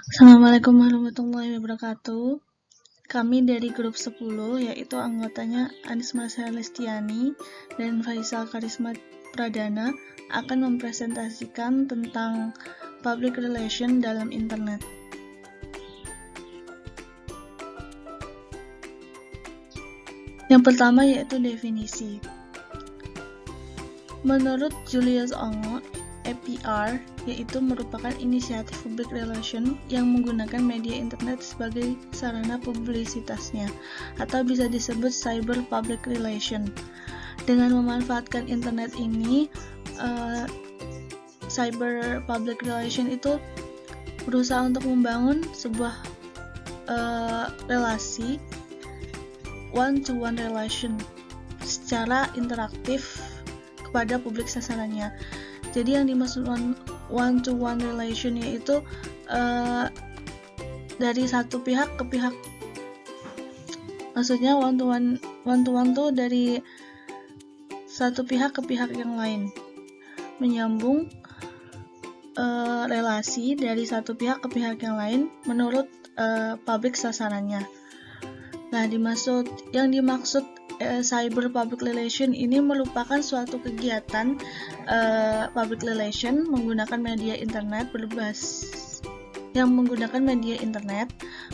Assalamualaikum warahmatullahi wabarakatuh. Kami dari grup 10, yaitu anggotanya Anis Marcel Lestiani dan Faisal Karisma Pradana, akan mempresentasikan tentang public relation dalam internet. Yang pertama yaitu definisi. Menurut Julius Ongo, APR yaitu merupakan inisiatif public relation yang menggunakan media internet sebagai sarana publisitasnya, atau bisa disebut cyber public relation. Dengan memanfaatkan internet ini, cyber public relation itu berusaha untuk membangun sebuah relasi one-to-one relation secara interaktif kepada publik sasarannya. Jadi yang dimaksud one-to-one relation yaitu dari satu pihak ke pihak. Maksudnya one-to-one tuh dari satu pihak ke pihak yang lain, menyambung relasi dari satu pihak ke pihak yang lain menurut publik sasarannya. Nah, yang dimaksud cyber public relation ini merupakan suatu kegiatan public relation menggunakan media internet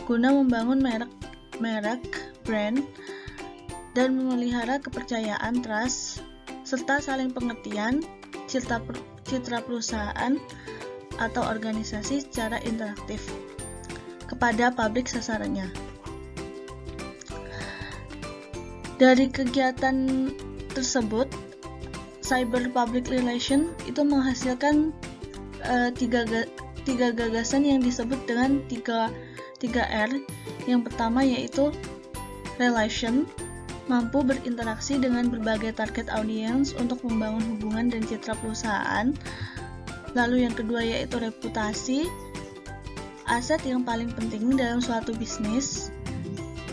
guna membangun merek, brand, dan memelihara kepercayaan, trust, serta saling pengertian citra perusahaan atau organisasi secara interaktif kepada publik sasarannya. Dari kegiatan tersebut, cyber public relation itu menghasilkan tiga gagasan yang disebut dengan 3R. Yang pertama yaitu relation, mampu berinteraksi dengan berbagai target audience untuk membangun hubungan dan citra perusahaan. Lalu yang kedua yaitu reputasi, aset yang paling penting dalam suatu bisnis.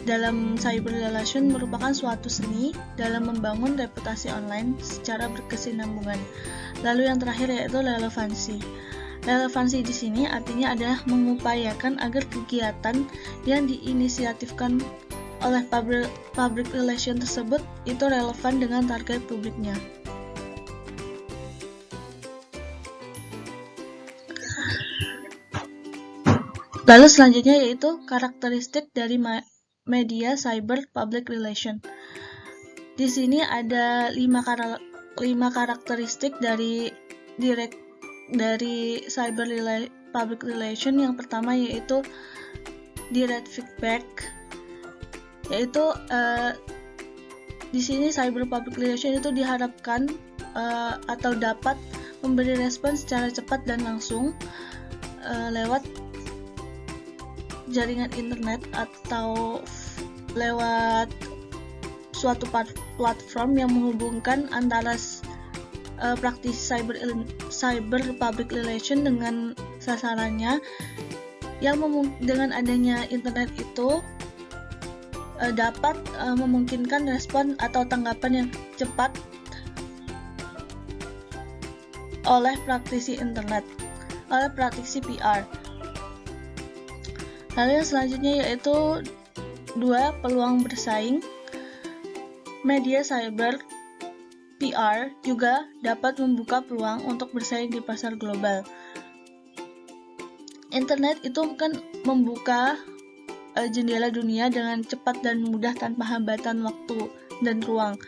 Dalam cyber relation merupakan suatu seni dalam membangun reputasi online secara berkesinambungan. Lalu yang terakhir yaitu relevansi. Relevansi di sini artinya adalah mengupayakan agar kegiatan yang diinisiatifkan oleh public relation tersebut itu relevan dengan target publiknya. Lalu selanjutnya yaitu karakteristik dari media cyber public relation. Di sini ada 5 karakteristik dari cyber public relation. Yang pertama yaitu direct feedback, yaitu di sini cyber public relation itu diharapkan atau dapat memberi respon secara cepat dan langsung lewat jaringan internet atau lewat suatu platform yang menghubungkan antara praktisi cyber public relation dengan sasarannya, yang dengan adanya internet itu dapat memungkinkan respon atau tanggapan yang cepat oleh praktisi internet, oleh praktisi PR. Lalu yang selanjutnya yaitu 2 peluang bersaing. Media cyber PR juga dapat membuka peluang untuk bersaing di pasar global. Internet itu kan membuka jendela dunia dengan cepat dan mudah tanpa hambatan waktu dan ruang.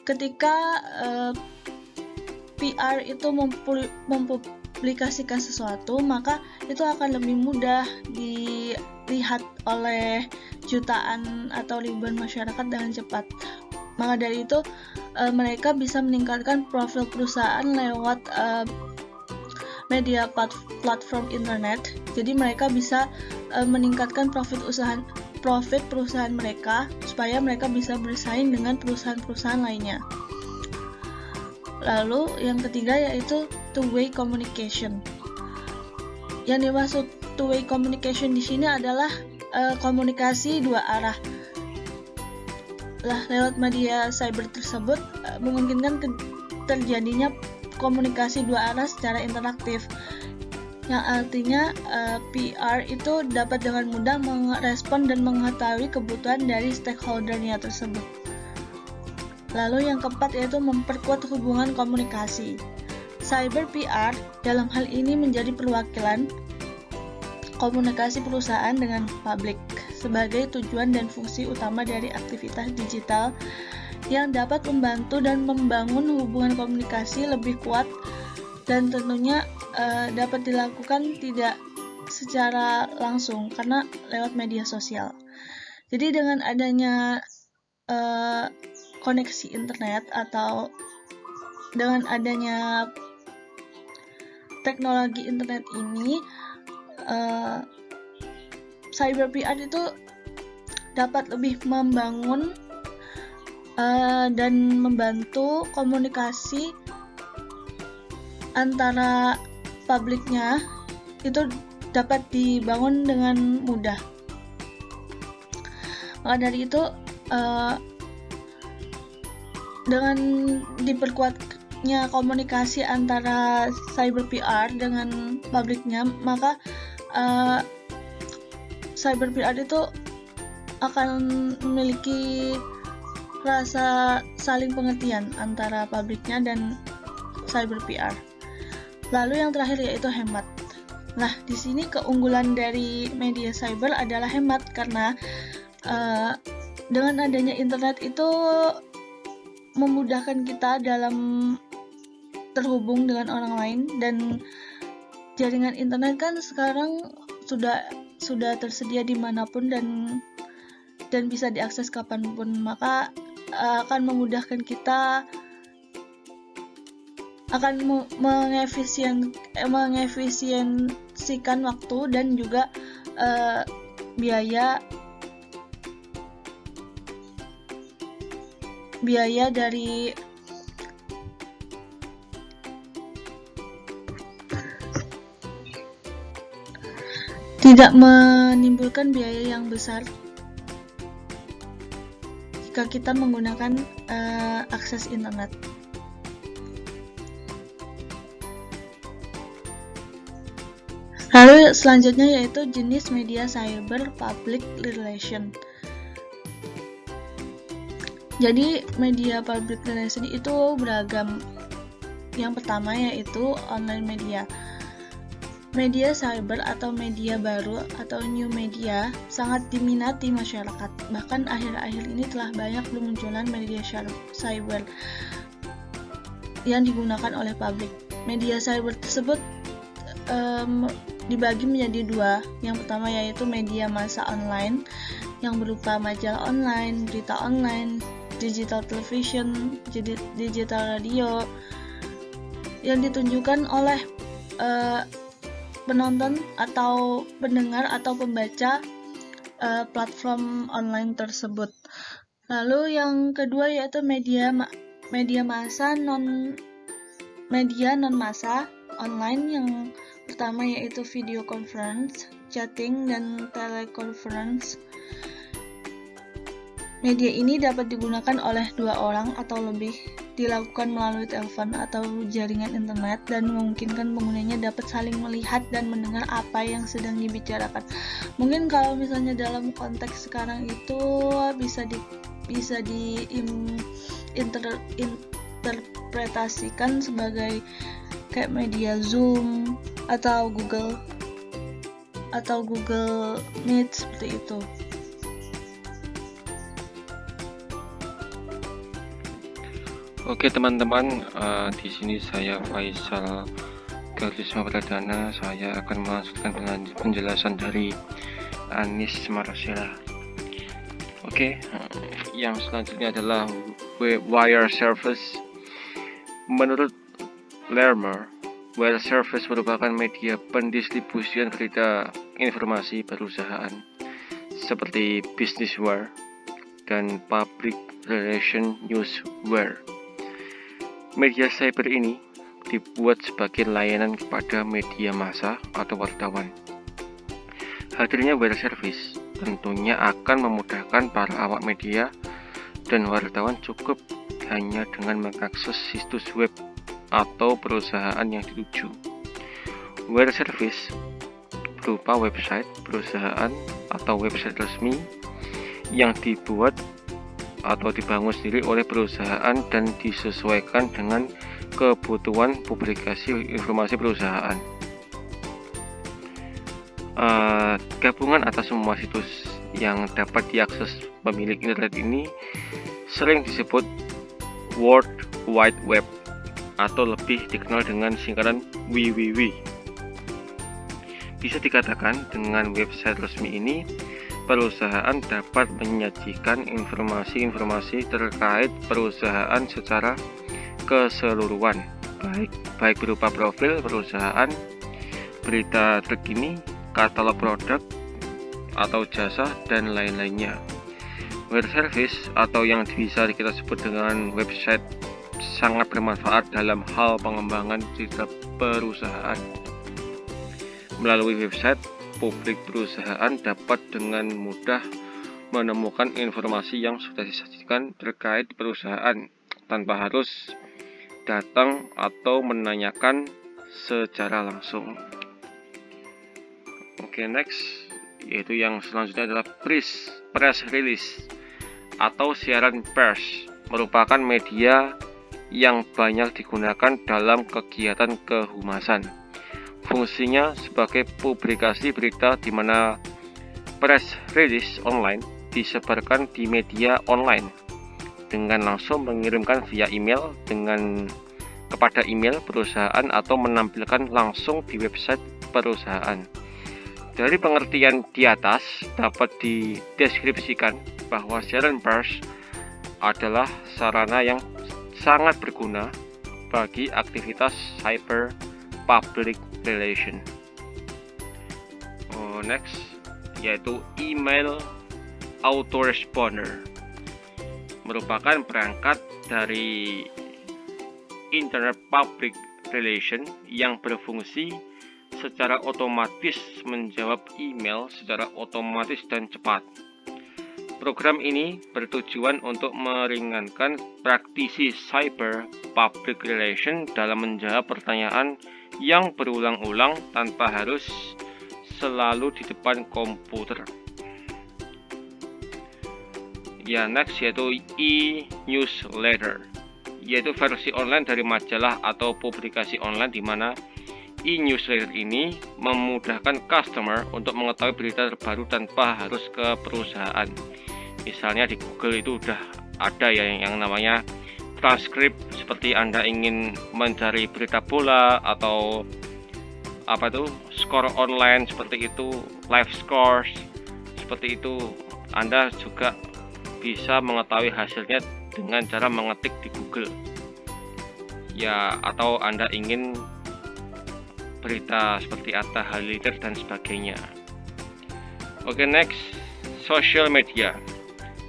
Ketika PR itu mempublikasikan sesuatu, maka itu akan lebih mudah dilihat oleh jutaan atau ribuan masyarakat dengan cepat. Maka dari itu mereka bisa meningkatkan profil perusahaan lewat media platform internet. Jadi mereka bisa meningkatkan profit perusahaan mereka supaya mereka bisa bersaing dengan perusahaan-perusahaan lainnya. Lalu yang ketiga yaitu two-way communication. Yang dimaksud two-way communication di sini adalah komunikasi dua arah. Lewat media cyber tersebut memungkinkan terjadinya komunikasi dua arah secara interaktif. yang artinya PR itu dapat dengan mudah merespon dan mengetahui kebutuhan dari stakeholdernya tersebut. Lalu yang keempat yaitu memperkuat hubungan komunikasi. Cyber PR dalam hal ini menjadi perwakilan komunikasi perusahaan dengan publik sebagai tujuan dan fungsi utama dari aktivitas digital yang dapat membantu dan membangun hubungan komunikasi lebih kuat dan tentunya dapat dilakukan tidak secara langsung karena lewat media sosial. Jadi dengan adanya koneksi internet atau dengan adanya teknologi internet ini, cyber PR itu dapat lebih membangun dan membantu komunikasi antara publiknya itu dapat dibangun dengan mudah. Maka dari itu dengan diperkuatnya komunikasi antara cyber PR dengan publiknya, maka cyber PR itu akan memiliki rasa saling pengertian antara publiknya dan cyber PR. Lalu yang terakhir yaitu hemat. Nah, di sini keunggulan dari media cyber adalah hemat karena dengan adanya internet itu memudahkan kita dalam terhubung dengan orang lain, dan jaringan internet kan sekarang sudah tersedia dimanapun dan bisa diakses kapanpun, maka akan memudahkan kita, akan mengefisiensikan waktu dan juga biaya dari tidak menimbulkan biaya yang besar jika kita menggunakan akses internet. Lalu selanjutnya yaitu jenis media cyber public relation. Jadi media public relation itu beragam. Yang pertama yaitu online media. Media cyber atau media baru atau new media sangat diminati masyarakat. Bahkan akhir-akhir ini telah banyak bermunculan media cyber yang digunakan oleh publik. Media cyber tersebut dibagi menjadi dua. Yang pertama yaitu media massa online yang berupa majalah online, berita online, digital television, digital radio yang ditunjukkan oleh penonton atau pendengar atau pembaca platform online tersebut. Lalu yang kedua yaitu media massa non massa online. Yang pertama yaitu video conference, chatting, dan teleconference. Media ini dapat digunakan oleh dua orang atau lebih, dilakukan melalui telepon atau jaringan internet, dan memungkinkan penggunanya dapat saling melihat dan mendengar apa yang sedang dibicarakan. Mungkin kalau misalnya dalam konteks sekarang itu bisa diinterpretasikan sebagai kayak media Zoom atau Google Meet seperti itu. Oke teman-teman, di sini saya Faisal Garisma Pradana. Saya akan melanjutkan penjelasan dari Anis Marasela. Oke, yang selanjutnya adalah wire service. Menurut Lerner, wire service merupakan media pendistribusian berita informasi perusahaan seperti business wire dan public relation news wire. Media cyber ini dibuat sebagai layanan kepada media massa atau wartawan. Hadirnya wire service tentunya akan memudahkan para awak media dan wartawan cukup hanya dengan mengakses situs web atau perusahaan yang dituju. Web service berupa website perusahaan atau website resmi yang dibuat atau dibangun sendiri oleh perusahaan dan disesuaikan dengan kebutuhan publikasi informasi perusahaan. Gabungan atas semua situs yang dapat diakses pemilik internet ini sering disebut World Wide Web atau lebih dikenal dengan singkatan WWW. Bisa dikatakan dengan website resmi ini, perusahaan dapat menyajikan informasi-informasi terkait perusahaan secara keseluruhan, baik berupa profil perusahaan, berita terkini, katalog produk atau jasa, dan lain-lainnya. Web service atau yang bisa kita sebut dengan website sangat bermanfaat dalam hal pengembangan citra perusahaan. Melalui website, publik perusahaan dapat dengan mudah menemukan informasi yang sudah disajikan terkait perusahaan tanpa harus datang atau menanyakan secara langsung. Oke, next, yaitu yang selanjutnya adalah press release atau siaran pers, merupakan media yang banyak digunakan dalam kegiatan kehumasan. Fungsinya sebagai publikasi berita di mana press release online disebarkan di media online dengan langsung mengirimkan via email kepada email perusahaan atau menampilkan langsung di website perusahaan. Dari pengertian di atas dapat dideskripsikan bahwa siaran pers adalah sarana yang sangat berguna bagi aktivitas cyber public relation. Next, yaitu email autoresponder, merupakan perangkat dari internet public relation yang berfungsi secara otomatis menjawab email secara otomatis dan cepat. Program ini bertujuan untuk meringankan praktisi cyber public relation dalam menjawab pertanyaan yang berulang-ulang tanpa harus selalu di depan komputer. Next, yaitu e-newsletter, yaitu versi online dari majalah atau publikasi online di mana e-newsletter ini memudahkan customer untuk mengetahui berita terbaru tanpa harus ke perusahaan. Misalnya di Google itu udah ada ya yang namanya transkrip, seperti Anda ingin mencari berita bola atau skor online seperti itu, live scores seperti itu. Anda juga bisa mengetahui hasilnya dengan cara mengetik di Google. Atau Anda ingin berita seperti Atta Halilintar dan sebagainya. Oke, next, social media.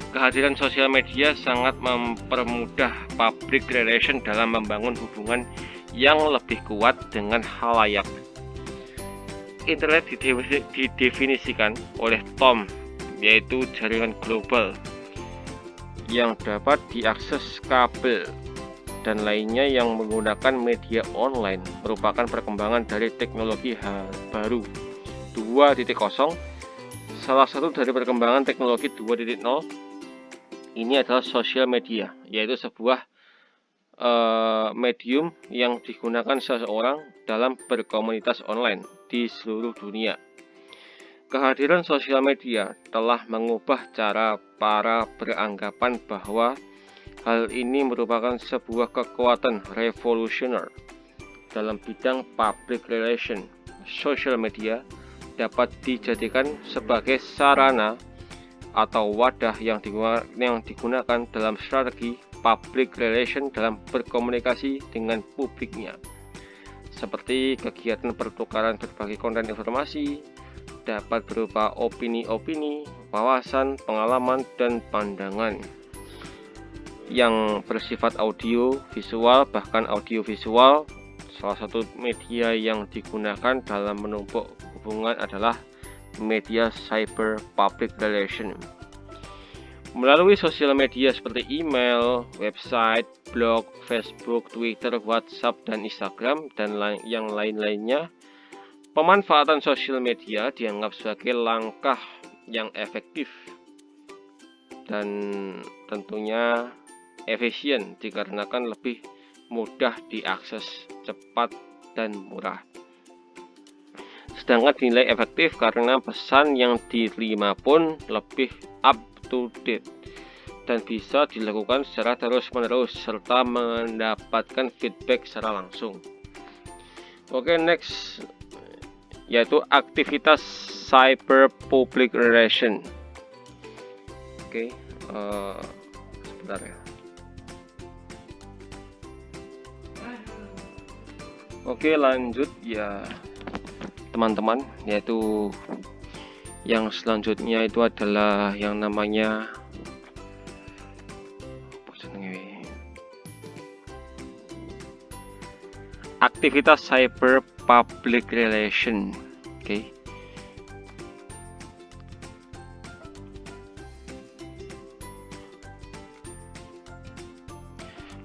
Kehadiran sosial media sangat mempermudah public relation dalam membangun hubungan yang lebih kuat dengan khalayak. Internet didefinisikan oleh Tom, yaitu jaringan global yang dapat diakses kabel dan lainnya yang menggunakan media online, merupakan perkembangan dari teknologi baru 2.0. Salah satu dari perkembangan teknologi 2.0 ini adalah sosial media, yaitu sebuah medium yang digunakan seseorang dalam berkomunitas online di seluruh dunia. Kehadiran sosial media telah mengubah cara para beranggapan bahwa hal ini merupakan sebuah kekuatan revolusioner dalam bidang public relation. Social media dapat dijadikan sebagai sarana atau wadah yang digunakan dalam strategi public relation dalam berkomunikasi dengan publiknya, seperti kegiatan pertukaran berbagai konten informasi, dapat berupa opini-opini, wawasan, pengalaman, dan pandangan yang bersifat audio, visual, bahkan audiovisual. Salah satu media yang digunakan dalam menumpuk hubungan adalah media cyber public relation. Melalui sosial media seperti email, website, blog, Facebook, Twitter, WhatsApp, dan Instagram, dan yang lain-lainnya, Pemanfaatan sosial media dianggap sebagai langkah yang efektif dan tentunya efisien dikarenakan lebih mudah diakses, cepat, dan murah. Sedangkan dinilai efektif karena pesan yang diterima pun lebih up to date dan bisa dilakukan secara terus-menerus serta mendapatkan feedback secara langsung. Oke, next yaitu aktivitas cyber public relation. Oke, sebentar ya. Oke, lanjut ya teman-teman, yaitu yang selanjutnya itu adalah yang namanya aktivitas cyber public relation. Oke.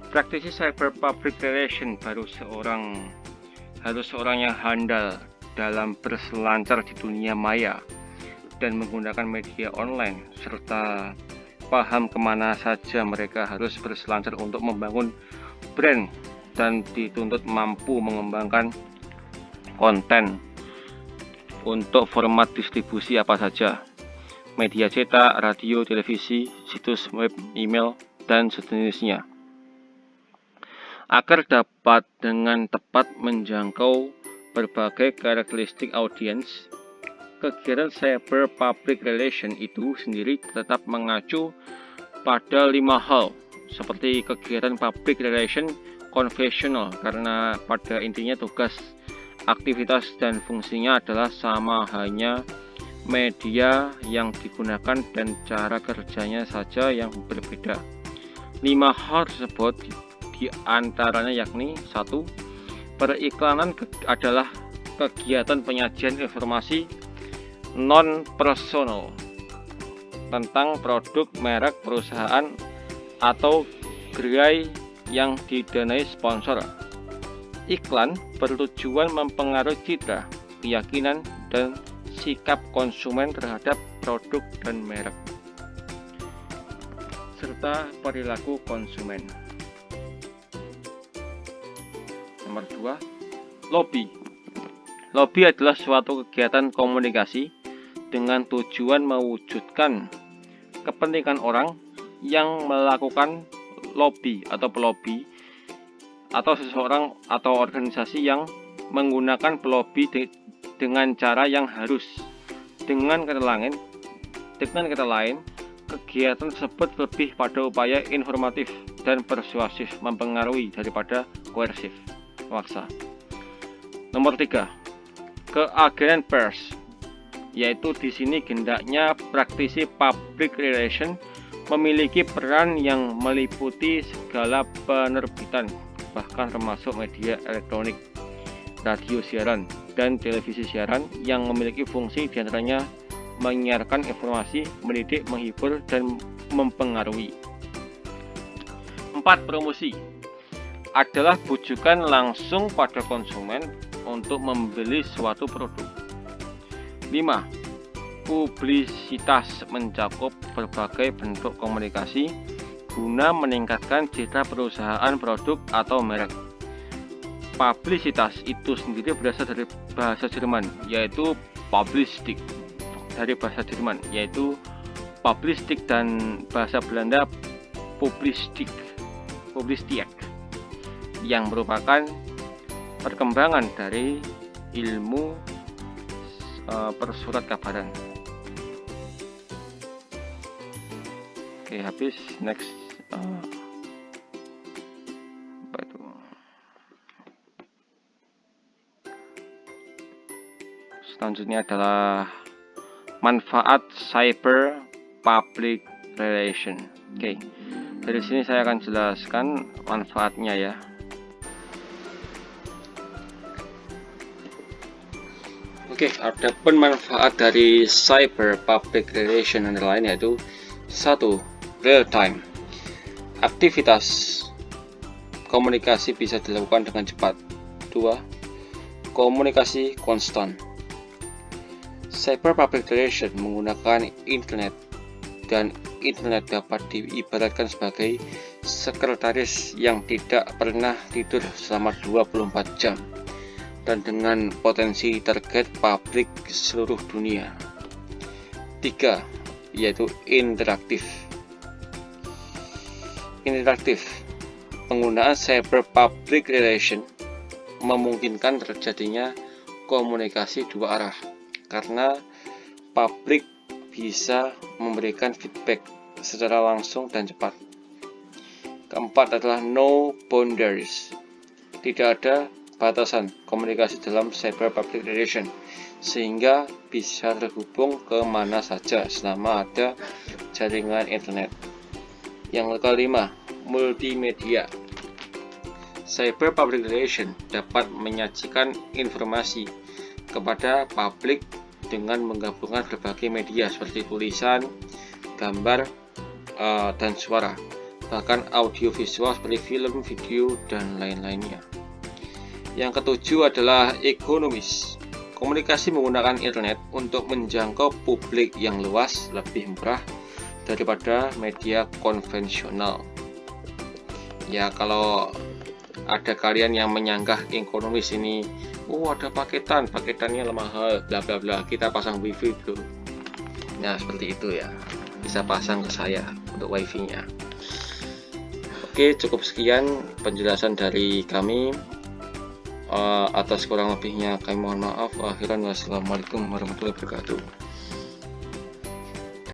Praktisi cyber public relation harus seorang yang handal dalam berselancar di dunia maya dan menggunakan media online, serta paham kemana saja mereka harus berselancar untuk membangun brand dan dituntut mampu mengembangkan konten untuk format distribusi apa saja, media cetak, radio, televisi, situs web, email, dan sejenisnya, agar dapat dengan tepat menjangkau berbagai karakteristik audiens. Kegiatan cyber public relation itu sendiri tetap mengacu pada 5 hal, seperti kegiatan public relation konvensional, karena pada intinya tugas, aktivitas, dan fungsinya adalah sama, hanya media yang digunakan dan cara kerjanya saja yang berbeda. 5 hal tersebut diantaranya yakni 1. Periklanan adalah kegiatan penyajian informasi non-personal tentang produk, merek, perusahaan, atau gerai yang didanai sponsor. Iklan bertujuan mempengaruhi citra, keyakinan, dan sikap konsumen terhadap produk dan merek, serta perilaku konsumen. Nomor 2, lobby. Lobby adalah suatu kegiatan komunikasi dengan tujuan mewujudkan kepentingan orang yang melakukan lobby atau pelobi, atau seseorang atau organisasi yang menggunakan pelobi dengan cara yang harus. Dengan kata lain, kegiatan tersebut lebih pada upaya informatif dan persuasif, mempengaruhi daripada koersif, memaksa. Nomor 3, keagenan pers, yaitu di sini hendaknya praktisi public relation memiliki peran yang meliputi segala penerbitan, bahkan termasuk media elektronik, radio siaran, dan televisi siaran yang memiliki fungsi diantaranya menyiarkan informasi, mendidik, menghibur, dan mempengaruhi. 4. Promosi adalah bujukan langsung pada konsumen untuk membeli suatu produk. 5. Publisitas mencakup berbagai bentuk komunikasi guna meningkatkan citra perusahaan, produk, atau merek. Publisitas itu sendiri berasal dari bahasa Jerman, yaitu Publistik, dan bahasa Belanda Publistik, yang merupakan perkembangan dari ilmu persurat kabaran. Oke, habis. Next, apa itu? Selanjutnya adalah manfaat cyber public relation. Oke, dari sini saya akan jelaskan manfaatnya ya. Oke, ada pun manfaat dari cyber public relation antara lain yaitu 1. Real time. Aktivitas komunikasi bisa dilakukan dengan cepat. 2. komunikasi konstan. Cyber Public Relation menggunakan internet, dan internet dapat diibaratkan sebagai sekretaris yang tidak pernah tidur selama 24 jam dan dengan potensi target publik seluruh dunia. 3. Yaitu interaktif. Penggunaan Cyber Public Relation memungkinkan terjadinya komunikasi dua arah karena publik bisa memberikan feedback secara langsung dan cepat. Keempat adalah no boundaries. Tidak ada batasan komunikasi dalam Cyber Public Relation, sehingga bisa terhubung ke mana saja selama ada jaringan internet. Yang kelima, multimedia. Cyber Public Relation dapat menyajikan informasi kepada publik dengan menggabungkan berbagai media seperti tulisan, gambar, dan suara, bahkan audiovisual seperti film, video, dan lain-lainnya. Yang ketujuh adalah ekonomis. Komunikasi menggunakan internet untuk menjangkau publik yang luas lebih murah daripada media konvensional. Ya, kalau ada kalian yang menyanggah ekonomis ini, ada paketannya mahal, bla bla bla, kita pasang wifi bro. Nah, seperti itu ya, bisa pasang ke saya untuk wifi-nya. Oke, cukup sekian penjelasan dari kami. Atas kurang lebihnya kami mohon maaf. Wassalamualaikum warahmatullahi wabarakatuh.